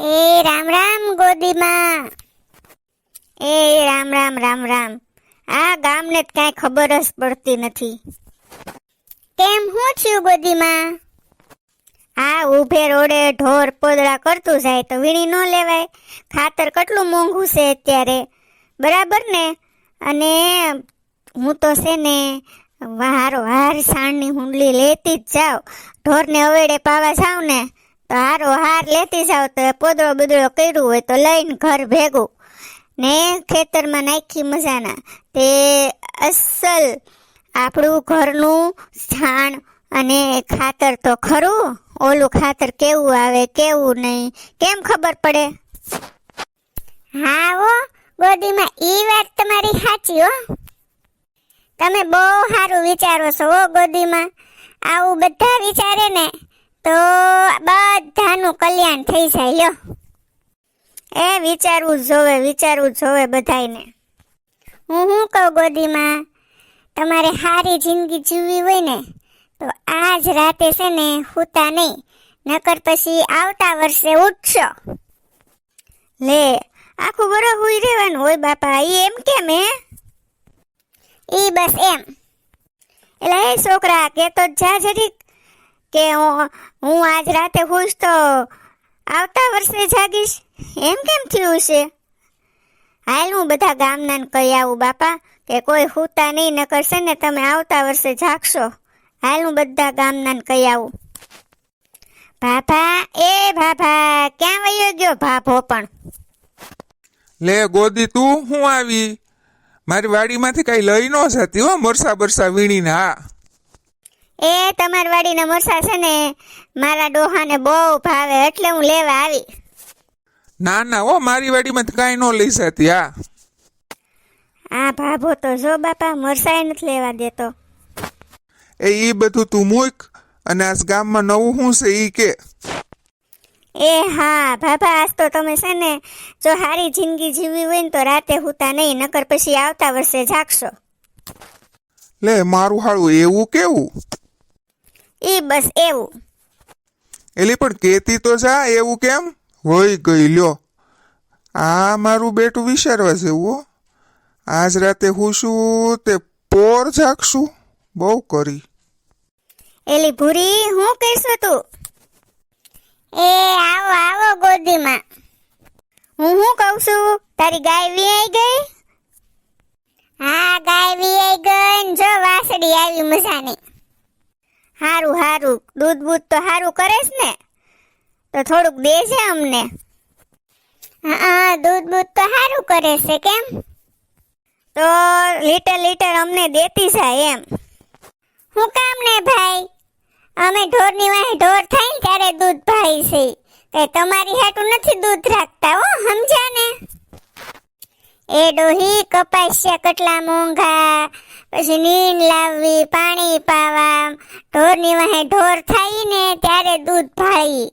એ રામ રામ ગોદીમાં. એ રામ રામ રામ રામ. આ ગામને જ કાંઈ ખબર જ પડતી નથી. કેમ શું થયું ગોદીમાં? આ ઊભે રોડે ઢોર પોદળા કરતું જાય તો વીણી ન લેવાય. ખાતર કેટલું મોંઘું છે અત્યારે, બરાબર ને? અને હું તો છે ને હારો હાર સાણની હુંડલી લેતી જ જાઉં. ઢોરને અવેડે પાવા જાઉં ને તો હારો હાર લેતી જાવ તો પોદળો બદળો કર્યું હોય તો લઈને ઘર ભેગું ને ખેતરમાં નાખી મજાના તે અસલ આપણું ઘરનું છાણ અને ખાતર તો ખરું. ઓલું ખાતર કેવું આવે કેવું નહીં કેમ ખબર પડે? હા હો ગોદીમાં, ઈ વાત તમારી સાચી હો. તમે બહુ સારું વિચારો છો હો ગોદીમાં. આવું બધા વિચારે ને તો બધાનું કલ્યાણ થઈ જાય. લ્યો, એ વિચારવું જોવે બધાયને. હું કહું ગોદીમાં, તમારે સારી જિંદગી જીવવી હોય ને તો આજ રાતે છે ને સૂતા નહીં, નકર પછી આવતા વર્ષે ઉઠશો. લે, આખું વરસ હુઈ રહેવાનું હોય બાપા, ઈ એમ કેમ હે? ઈ બસ એમ. એટલે એ છોકરા કેતો જા જરીક કે હું આજ રાતે ખુશ તો આવતા વર્ષે જાગીશ, એમ કેમ થયું છે? હાલ હું બધા ગામનાને કહી આવું બાપા કે કોઈ સૂતા નહીં, નકર છે ને તમે આવતા વર્ષે જાગશો. હાલ હું બધા ગામનાને કહી આવું. ભાભા, એ ભાભા, ક્યાં વયો ગયો ભાભો પણ? લે ગોદી, તું હું આવી? મારી વાડીમાંથી કઈ લઈ ન જતી હો, મરસા બરસા વીણીને. હા, એ તમારી વાડીના મરસા છે ને મારા ડોહાને બહુ ભાવે એટલે હું લેવા આવી. ના ના હો, મારી વાડીમાંથી કઈ ન લઈ જતી. હા, આ ભાભો તો જો બાપા મરસાય નથી લેવા દેતો. એ ઈ બધું તું મૂક અને આ ગામમાં નવું શું છે ઈ કે? એ હા ભાભા, આજ તો તમે છે ને જો સારી જિંદગી જીવવી હોય ને તો રાતે સૂતા નહીં, નકર પછી આવતા વર્ષે જાગશો. લે મારું હાળું, એવું કેવું? ઈ બસ એવું. એલી પણ કેતી તો જા, એવું કેમ હોય ગઈ? લ્યો, આ મારું બેટું વિચારવા જેવું હો. આજ રાતે હું શું તે પોર જાગશું, બહુ કરી. એલી ભૂરી, હું કહીશું તું? એ આવો આવો ગોદીમાં. હું કહું છું, તારી ગાય વીઆઈ ગઈ? હા, ગાય વીઆઈ ગઈ ને જો વાસડી આવી મજાની. હારું હારું, દૂધ બૂધ તો હારું કરેશ ને? તો થોડુંક દેજે અમને. હા, દૂધ બૂધ તો હારું કરે છે. કેમ? તો લીટર અમને દેતી જાય એમ. હું કામ ને ભાઈ, અમે ઢોરની વાહે ઢોર થાય ને ત્યારે દૂધ ભાઈ છે, કઈ તમારી હાટું નથી દૂધ રાખતા હો, સમજ્યા ને? એ ડોહી, કપાસ્યા કેટલા મોંઘા, પછી નીણ લાવવી, પાણી પાવા, ઢોરની વાહે ઢોર થાય ને ત્યારે દૂધ ભાઈ.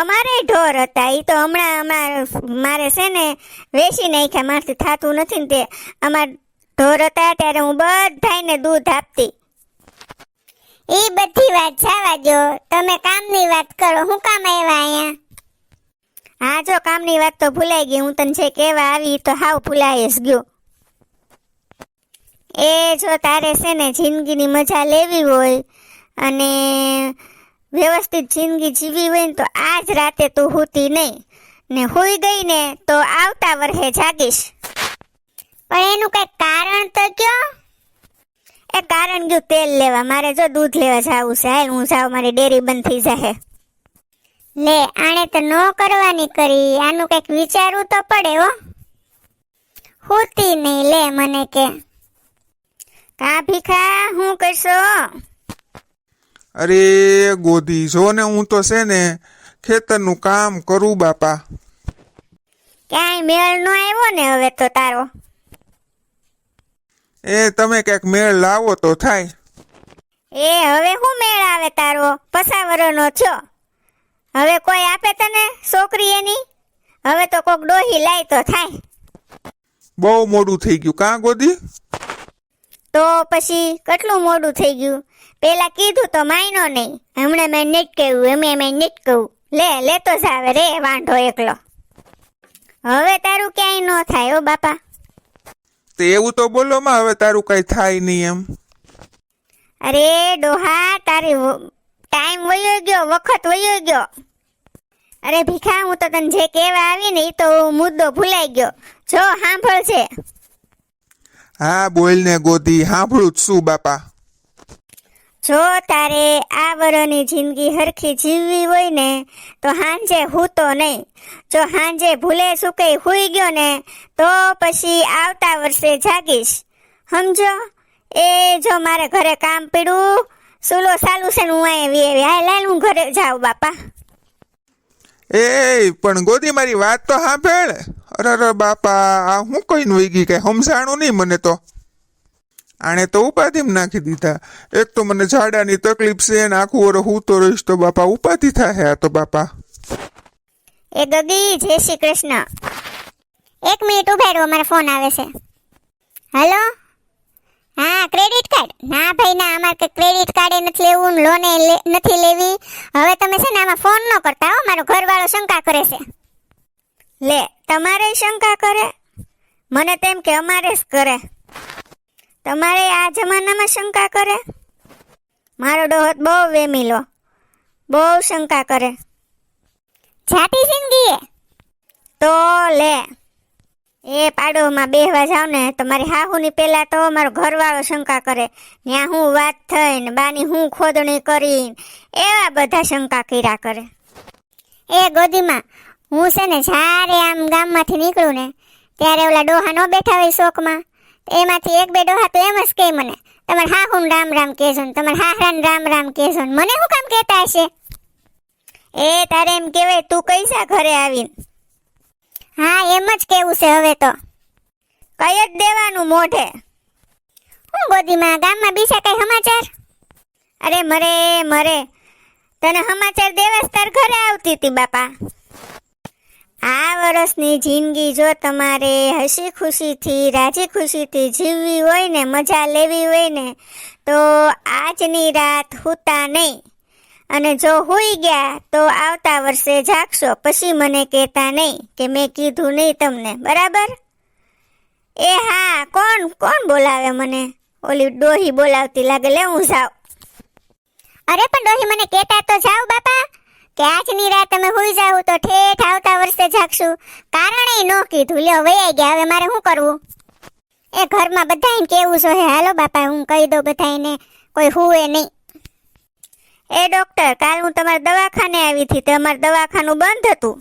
અમારે ઢોર હતા, ઈ તો હમણાં મારે છે ને વેચી નાખ્યા, મારથી થાતું નથી ને તે. અમાર ઢોર હતા ત્યારે હું બધાયને દૂધ આપતી. એ બધી વાત જવા દો, તમે કામની વાત કરો. હું કામ આવ્યા અહીંયા? હા, જો કામની વાત તો ભૂલાઈ ગઈ. હું તને જે કહેવા આવી તો હાવ ભૂલાઈ જ ગયું. એ જો તારે છે ને જિંદગીની મજા લેવી હોય અને વ્યવસ્થિત જિંદગી જીવી હોય ને તો આજ રાતે તું સૂતી નહીં, ને સૂઈ ગઈ ને તો આવતા વર્ષે જાગીશ. પણ એનું કઈ કારણ તો કયો? એ કારણ ગયું તેલ લેવા. મારે જો દૂધ લેવા જાવું છે. હાલ હું જાઉં, મારી ડેરી બંધ થઈ જાય. લે, આણે તો ન કરવાની કરી, આનું કઈક વિચારવું તો પડે હો. હોતી નહીં. લે મને કે કા ભીખા, હું કરશો? અરે ગોદી, જો ને હું તો છે ને ખેતરનું કામ કરું બાપા. ક્યાંય મેળ ન આવ્યો ને હવે તો તારો? એ તમે ક્યાંક મેળ લાવો તો થાય. એ હવે શું મેળ આવે તારો? પસાવરનો છો, હવે કોઈ આપે તને છોકરી એની? હવે તો કોક ડોહી લાય તો થાય. બહુ મોડું થઈ ગયું કાં ગોદી? તો પછી કેટલું મોડું થઈ ગયું? પેલા કીધું તો માયનો નહીં, હમણાં મેં નેટ કહ્યું, મેં નેટ કહું. લેતો જાવે રે વાંઢો એકલો. હવે તારું ક્યાંય ન થાય ઓ બાપા. તે એવું તો બોલો માં, હવે તારું કઈ થાય નહીં એમ. અરે ડોહા, તારી ટાઈમ વયો ગયો, વખત વયો ગયો. અરે ભીખા, હું તો તને જે કહેવા આવી ને એ તો મુદ્દો ભૂલાઈ ગયો. જો સાંભળ છે. હા બોલ ને ગોદી, સાંભળું જ શું બાપા. જો તારે આ વરની જિંદગી હરખી જીવવી હોય ને તો હાંજે હૂતો નહીં. જો હાંજે ભૂલે સુકે હુઈ ગયો ને તો પછી આવતા વર્ષે જાગીશ, સમજો. એ જો મારે ઘરે કામ પીડું, સુલો સાલું છે ને હું અહીંયા હાલ હું ઘરે જાઉં બાપા. એ પણ ગોદી મારી વાત તો સાંભળ. અરે બાપા, આ હું કઈ વહી ગઈ, કઈ સમજાણું નહીં મને તો. આણે તો ઉપાધિમાં નાખી દીધા. એક તો મને ઝાડાની તકલીફ છે ને આખું વરસ હું તો રહીશ તો બાપા ઉપાધિ થાય આ તો બાપા. એ ગગી, જય શ્રી કૃષ્ણ. 1 મિનિટ ઉભા રહો, મારો ફોન આવે છે. હેલો, હા ક્રેડિટ કાર્ડ? ના ભાઈ ના, અમારે કે ક્રેડિટ કાર્ડ નથી લેવું, લોને નથી લેવી. હવે તમે છે ને આમાં ફોન ન કરતા હો, મારો ઘરવાળો શંકા કરે છે. લે, તમારે શંકા કરે? મને તેમ કે અમારે જ કરે. તમારે આ જમાનામાં શંકા કરે? મારો ડોહત બહુ વેમીલો, બહુ શંકા કરે. જાતી જિંદગી તો લે, એ પાડોમાં બેહવા જાવ ને તો મારી હાહુની પેલા તો મારો ઘરવાળો શંકા કરે. ત્યાં હું વાત થઈ ને બાની હું ખોદણી કરી, એવા બધા શંકા કર્યા કરે. એ ગોદીમાં, હું છે ને જ્યારે આમ ગામમાંથી નીકળું ને ત્યારે ઓલા ડોહા ન બેઠા હોય શોકમાં, એમાંથી 1-2 ડોહા તો એમ જ કહે મને, તમારે હાહુને રામ રામ કહેજો ને તમારે હાહરાને રામ રામ કહેજો ને. મને શું કામ કહેતા હશે? એ તારે એમ કહેવાય તું કઈસા ઘરે આવીને. હા એમ જ કેવું છે હવે તો. કઈ જ દેવાનું મોઢે. હું ગોદીમાં, ગામમાં બીજા કઈ સમાચાર? અરે મરે તને સમાચાર દેવાસ તાર ઘરે આવતી હતી બાપા. આ વર્ષની જિંદગી જો તમારે હસી ખુશીથી રાજી ખુશીથી જીવવી હોય ને, મજા લેવી હોય ને તો આજની રાત હુતા નહીં. અને જો હુઈ ગયા તો આવતા વર્ષે જાગશો, પછી મને કહેતા નહીં કે મેં કીધું નહીં તમને, બરાબર? એ હા, કોણ બોલાવે મને? ઓલી ડોહી બોલાવતી લાગે, લે હું જાઉં. અરે પણ ડોહી મને કહેતા તો જાવ બાપા કે આજની રાત તમે હુઈ જાવ તો ઠેઠ આવતા વર્ષે જાગશું. કારણે નો કીધું, લ્યો વૈયા ગયા. હવે મારે શું કરવું? એ ઘરમાં બધાને કેવું છે, હાલો બાપા હું કહી દઉં બધાને, કોઈ હુએ નહીં. એ ડોક્ટર, કાલ હું તમારા દવાખાને આવી હતી, તમારું દવાખાનું બંધ હતું.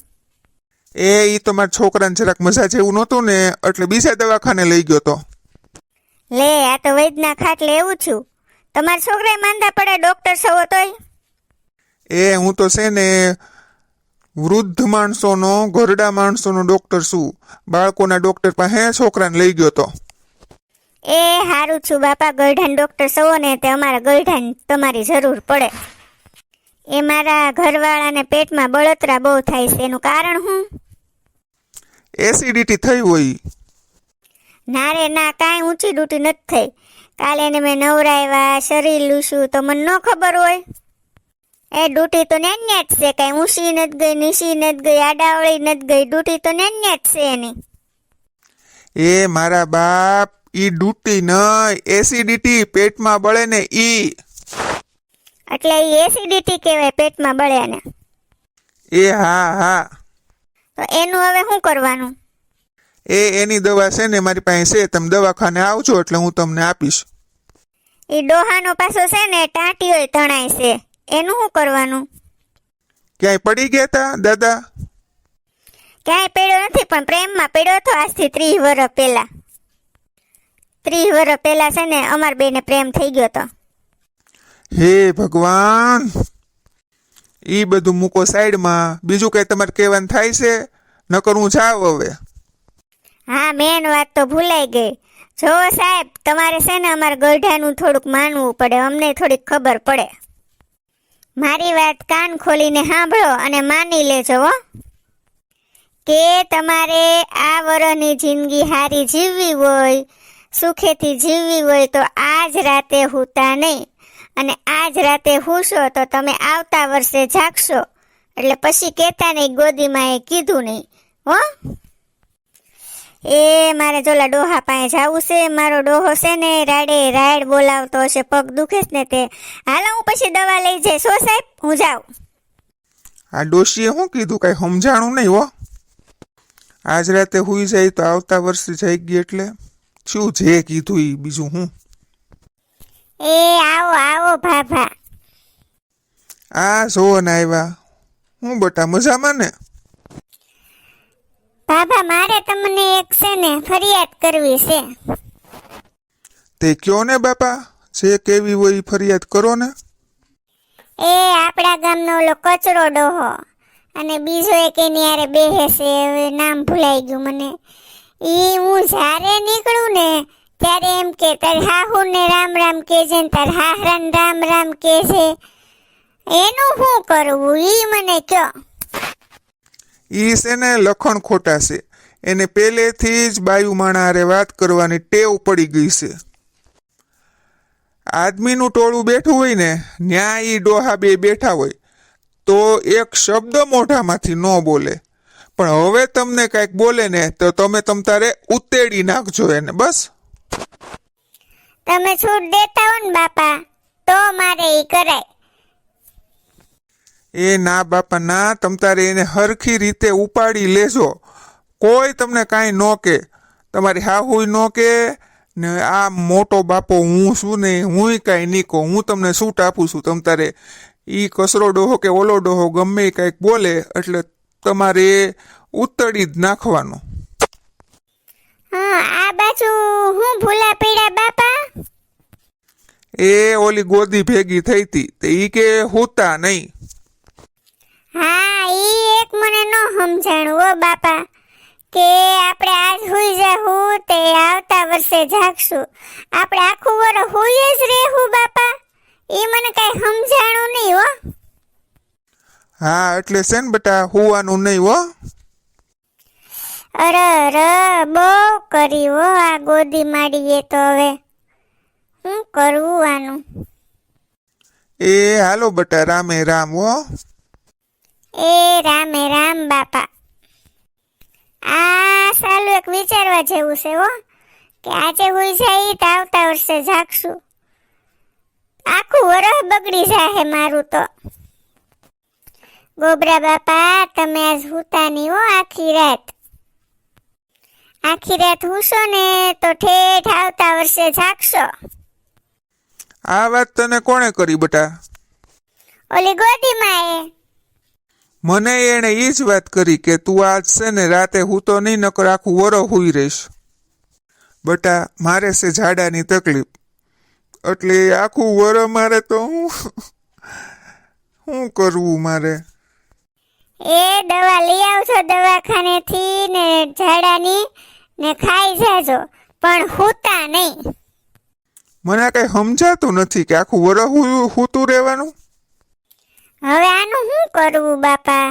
ઈ તો મારા છોકરાને જરાક મજા જેવું નહોતું ને એટલે બીજા દવાખાને લઈ ગયો તો. લે, આ તો વૈદના ખાટલે એવું છું. તમારા છોકરાએ માંદા પડે ડોક્ટર છો તોય? હું તો છે ને વૃદ્ધ માણસોનો, ઘરડા માણસોનો ડોક્ટર છું. બાળકોના ડોક્ટર પાસે છોકરાને લઈ ગયો તો. એ હારું છું બાપા, ગરઢાન ડોક્ટર છો ને તે અમારા ગરઢાન તમારી જરૂર પડે. એ મારા ઘરવાળાને પેટમાં બળતરા બહુ થાય છે, એનું કારણ શું? એસિડિટી થઈ હોય. ના રે ના, કાંઈ ઊંચી ડૂટી નથી થઈ. કાલે એને મેં નવરાવ્યા, શરીર લૂશું તો મને ન ખબર હોય. એ ડૂટી તો નેન્યા જ છે, કાંઈ ઊંચી નથી ગઈ, નીચી નથી ગઈ, આડાવળી નથી ગઈ, ડૂટી તો નેન્યા જ છે એની. એ મારા બાપ, ઈ ડૂટી નઈ, એસિડિટી, પેટમાં બળે ને ઈ. એટલે ઈ એસિડિટી કહેવાય, પેટમાં બળે ને? એ હા. તો એનું હવે શું કરવાનું? એની દવા છે ને મારી પાસે છે, તમે દવાખાને આવજો એટલે હું તમને આપીશ. એ ડોહાનો પાછો છે ને ટાંટીઓ તણાય છે, એનું શું કરવાનું? ક્યાંય પડી ગયા તા દાદા? ક્યાંય પડ્યો નથી, પણ પ્રેમમાં પડ્યો હતો આજથી 30 વર્ષ પહેલા. 30 વર્ષ પહેલા છે ને અમાર બેને પ્રેમ થઈ ગયો હતો. હે ભગવાન, ઈ બધું મૂકો સાઈડમાં. બીજું કઈ તમારે કહેવાનું થાય છે? નકર હું જાવ હવે. હા, મેન વાત તો ભૂલાઈ ગઈ. જો સાહેબ, તમારે છે ને અમારા ગઢાનું થોડુંક માનવું પડે, અમને થોડીક ખબર પડે. મારી વાત કાન ખોલીને સાંભળો અને માની લેજો હો, કે તમારે આ વરની જિંદગી હારી જીવવી હોય, સુખેથી જીવવી હોય તો આજ રાતે હુતા નહીં. અને આજ રાતે હુશો તો તમે આવતા વર્ષે જાગશો. એટલે પછી કહેતા નહીં ગોદીમાં એ કીધું નહીં હો. એ મારે જોલા ડોહા પાસે જાવું છે. મારો ડોહો છે ને રાડે રાડ બોલાવતો હશે, પગ દુખે છે ને તે. હાલો હું પછી દવા લઈ જઈશ હો સાહેબ, હું જાઉં. આ ડોશીએ શું કીધું, કાંઈ સમજાણું નહીં હો. આજ રાતે હુઈ જાય તો આવતા વર્ષે જઈ ગઈ એટલે શું જે કીધું એ બીજું હું. એ આવો આવો ભાભા. આ જો ને આવ્યા. હું બટા મજામાં ને? ભાભા મારે તમને એક છે ને ફરિયાદ કરવી છે. તે કયો ને બાપા, જે કેવી હોય ઈ ફરિયાદ કરો ને. એ આપણા ગામનો ઓલો કચરો ડોહો અને બીજો એક એની હારે બેહે છે, હવે નામ ભૂલાઈ ગયું મને. ઈ હું જ્યારે નીકળું ને ત્યારે એમ કે તાર હાહુ ને રામ રામ કેજે ને તાર હાહરાને રામ રામ કેજે. એનું શું કરવું ઈ મને કયો. ઈ છે ને લખણ ખોટા છે. એને પહેલેથી જ બાયુ માણા હારે વાત કરવાની ટેવ પડી ગઈ છે. આદમીનું ટોળું બેઠું હોય ને ન્યા ઈ ડોહા બે બેઠા હોય તો એક શબ્દ મોઢામાંથી ન બોલે, પણ હવે તમને કાંઈક બોલે ને તો તમે તારે ઉતેડી નાખજો એને. બસ તમે છૂટ દેતા હો ને બાપા તો મારે ઈ કરાય. એ ના બાપા ના, તારે એને હરખી રીતે ઉપાડી લેજો. કોઈ તમને કાંઈ ન કે, તમારી હાહુય ન કે ને આ મોટો બાપો હું છું ને હુંય કાંઈ નહીં કહું. હું તમને છૂટ આપું છું. તારે ઈ કસરો ડોહો કે ઓલો ડોહો ગમે કાંઈક બોલે એટલે તમારે ઉતડી જ નાખવાનો. હા આ બાજુ હું ભૂલા પીડા બાપા. એ ઓલી ગોદી ભેગી થઈ હતી તે ઈ કે હુતા નહીં. હા ઈ એક મને ન સમજાણું હો બાપા કે આપણે આજ હુઈ જાહું તે આવતા વર્ષે જાગશું. આપણે આખું વરસ હુઈ જ રહેવું બાપા. ઈ મને કઈ સમજાણું નહીં હો. હા એટલે છે ને બેટા હુવાનું નહીં હો. અરે બહુ કરી હો આ ગોદી માડીએ તો. હવે શું કરવું આનું. એ હાલો બેટા રામે રામ હો. એ રામે રામ બાપા. આ સાલું એક વિચારવા જેવું છે હો કે આજે હુઈ જાય તો આવતા વર્ષે જાગશું. આખું વરસ બગડી જાહે મારું તો. ગોબરા બાપા તમે આજ હુતા નહીં હો આખી રાત. આખી રાત હુશો ને તો ઠેઠ આવતા વર્ષે જાગશો. આ વાત તને કોણે કરી બેટા? ઓલી ગોદીમાં એ. મને એણે ઈ જ વાત કરી કે તું આજ છે ને રાતે હૂતો નહીં, નકર આખું વરો હુઈ રહીશ. બટા મારે છે ઝાડાની તકલીફ એટલે આખું વરો મારે તો શું કરવું મારે. એ દવા લઈ આવજો દવાખાનેથી ને ઝાડાની ને ખાઈ જાજો, પણ હુતા નહીં. મને કઈ સમજાતું નથી કે આખું વરો હૂતું રહેવાનું. હવે આનું શું કરવું બાપા?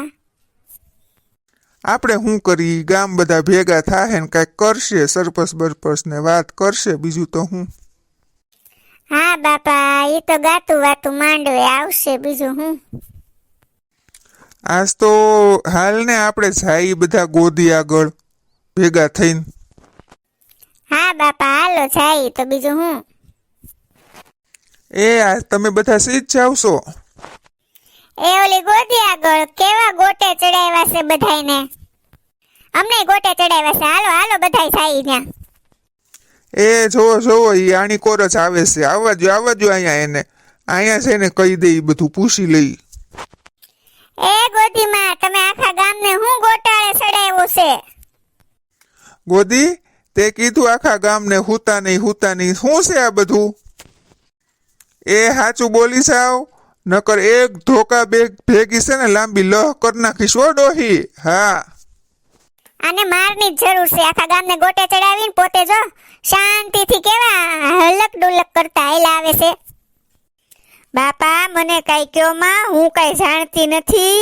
આપણે શું કરી, ગામ બધા ભેગા થાય ને કાંઈક કરશે, સરપસ બરપસ ને વાત કરશે, બીજું તો હું. હા બાપા એ તો ગાતું વાતું માંડવે આવશે, બીજું હું. આજ તો હાલ ને આપણે જાય બધા ગોદી આગળ ભેગા થઈને. હા બાપા હાલો જાય તો બીજું હું. એ આ તમે બધા સીધ જાવશો? એ ઓલી ગોદી આગળ કેવા ગોટે ચડાવ્યા છે બધાયને. અમને ગોટે ચડાવ્યા છે. હાલો હાલો બધાય થાય ત્યાં. એ જોવો ઈ આણી કોર જ આવે છે. આવવા જો અહીંયા એને. અહીંયા છે ને કહી દે બધું પૂછી લઈ. એ ગોદીમાં તમે આખા ગામને હું ગોટાળે ચડાવ્યું છે? ગોદી તે કીધું આખા ગામને હુતા નહીં. શું છે આ બધું? એ સાચું બોલી સાવ, નકર એક ધોકા ભેગી છે ને લાંબી લહ કર નાખીશ હો ડોહી. હા આને મારની જ જરૂર છે. આખા ગામને ગોટે ચડાવીને પોતે જો શાંતિથી કેવા હલક ડુલક કરતા આયલા આવે છે. બાપા મને કઈ કયો માં, હું કઈ જાણતી નથી.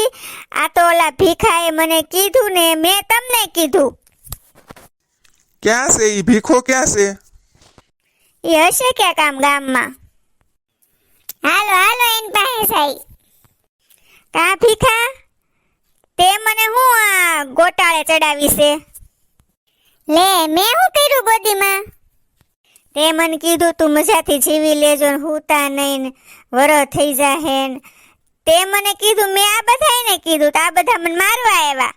આ તો ઓલા ભીખાએ મને કીધું ને મેં તમને કીધું. ક્યાં છે ઈ ભીખો? ક્યાં છે એ? હશે ક્યાંક આમ ગામમાં. હાલો હાલો એની પાસે જાય. કા ભીખા તે મને હું આ ગોટાળે ચડાવી છે? લે મેં શું કર્યું ગોદીમાં? તે મને કીધું તું મજાથી જીવી લેજો ને હુતા નહીં ને વરહ થઈ જાહે ને. તે મને કીધું, મેં આ બધાયને કીધું તો આ બધા મને મારવા આવ્યા.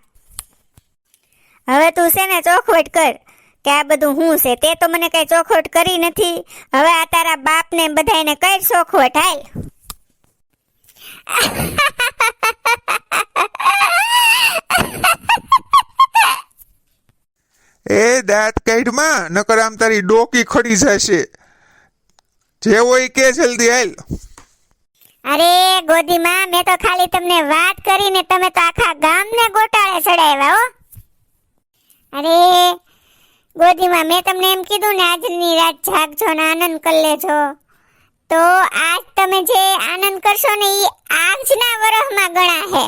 હવે તું છે ને ચોખવટ કર કે આ બધું હું છે. તે તો મને કઈ ચોખવટ કરી નથી. હવે આ તારા બાપને બધાયને કઈ ચોખવટ હાલ. એ દાંત કાઢમાં, નકર આમ તારી ડોકી ખડી જશે. જે હોય કે જલ્દી હાલ. અરે ગોદીમાં, મેં તો ખાલી તમને વાત કરીને તમે તો આખા ગામને ગોટાળે ચડાવ્યા હો. અરે ગોદીમાં, મેં તમને એમ કીધું ને આજની રાત જાગજો ને આનંદ કરી લેજો. તો આજ તમે જે આનંદ કરશો ને એ આજના વરહમાં ગણા હે.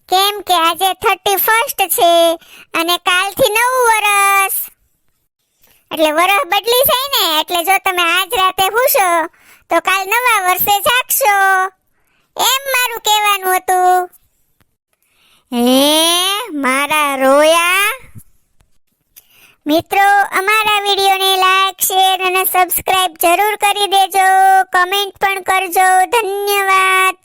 કેમ કે આજે 31 છે અને કાલથી નવું વરસ, એટલે વરહ બદલી જાય ને. એટલે જો તમે આજ રાતે હુશો તો કાલ નવા વર્ષે જાગશો, એમ મારું કહેવાનું હતું. હે મારા રોયા મિત્રો, અમારા વિડીયોને લાઈક, શેર અને સબસ્ક્રાઇબ જરૂર કરી દેજો. કમેન્ટ પણ કરજો. ધન્યવાદ.